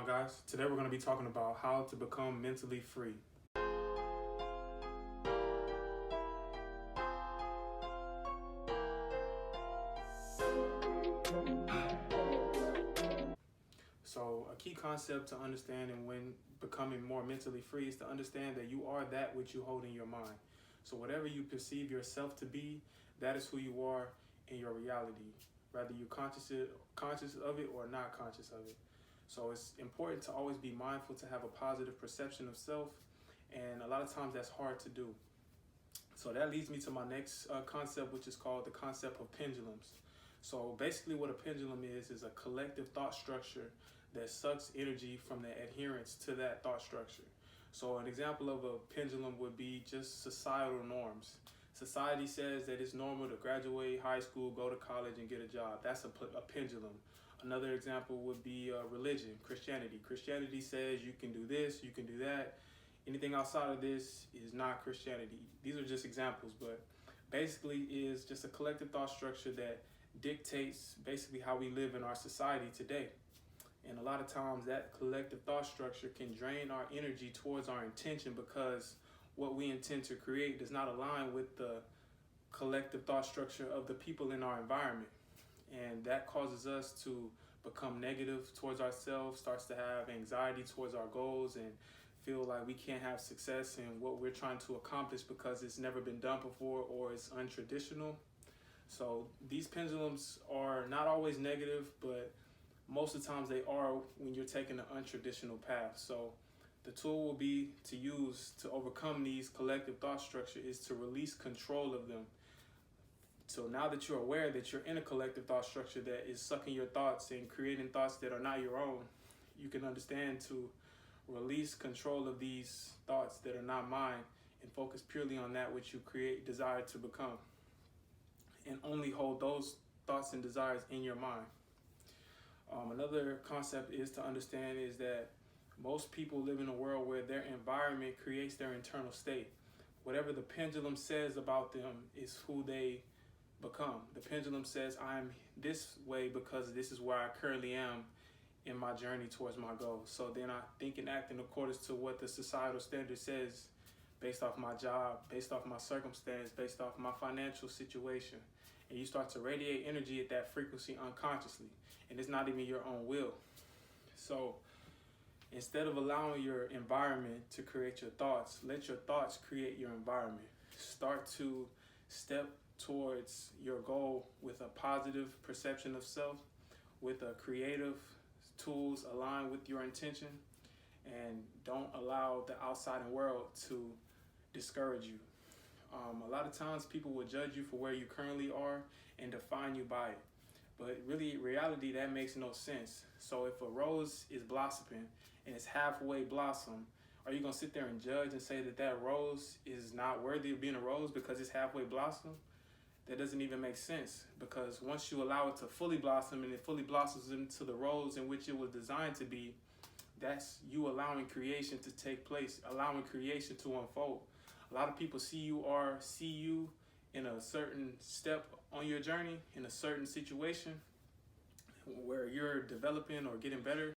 guys? Today we're going to be talking about how to become mentally free. So a key concept to understanding when becoming more mentally free is to understand that you are that which you hold in your mind. So whatever you perceive yourself to be, that is who you are in your reality, whether you're conscious of it or not conscious of it. So it's important to always be mindful to have a positive perception of self, and a lot of times that's hard to do. So that leads me to my next concept, which is called the concept of pendulums. So basically what a pendulum is a collective thought structure that sucks energy from the adherence to that thought structure. So an example of a pendulum would be just societal norms. Society says that it's normal to graduate high school, go to college, and get a job. That's a pendulum. Another example would be religion, Christianity. Christianity says you can do this, you can do that. Anything outside of this is not Christianity. These are just examples, but basically is just a collective thought structure that dictates basically how we live in our society today. And a lot of times that collective thought structure can drain our energy towards our intention, because what we intend to create does not align with the collective thought structure of the people in our environment. And that causes us to become negative towards ourselves, starts to have anxiety towards our goals, and feel like we can't have success in what we're trying to accomplish because it's never been done before or it's untraditional. So these pendulums are not always negative, but most of the times they are when you're taking an untraditional path. So the tool will be to use to overcome these collective thought structure is to release control of them. So now that you're aware that you're in a collective thought structure that is sucking your thoughts and creating thoughts that are not your own, you can understand to release control of these thoughts that are not mine and focus purely on that which you desire to become. And only hold those thoughts and desires in your mind. Another concept is to understand is that most people live in a world where their environment creates their internal state. Whatever the pendulum says about them is who they become. The pendulum says I'm this way because this is where I currently am in my journey towards my goal. So then I think and act in accordance to what the societal standard says, based off my job, based off my circumstance, based off my financial situation. And you start to radiate energy at that frequency unconsciously. And it's not even your own will. So instead of allowing your environment to create your thoughts, let your thoughts create your environment. Start to step towards your goal with a positive perception of self, with a creative tools aligned with your intention, and don't allow the outside world to discourage you. A lot of times people will judge you for where you currently are and define you by it. But really, in reality, that makes no sense. So if a rose is blossoming and it's halfway blossom, are you going to sit there and judge and say that that rose is not worthy of being a rose because it's halfway blossom? That doesn't even make sense, because once you allow it to fully blossom and it fully blossoms into the rose in which it was designed to be, that's you allowing creation to take place, allowing creation to unfold. A lot of people see you in a certain step on your journey, in a certain situation where you're developing or getting better.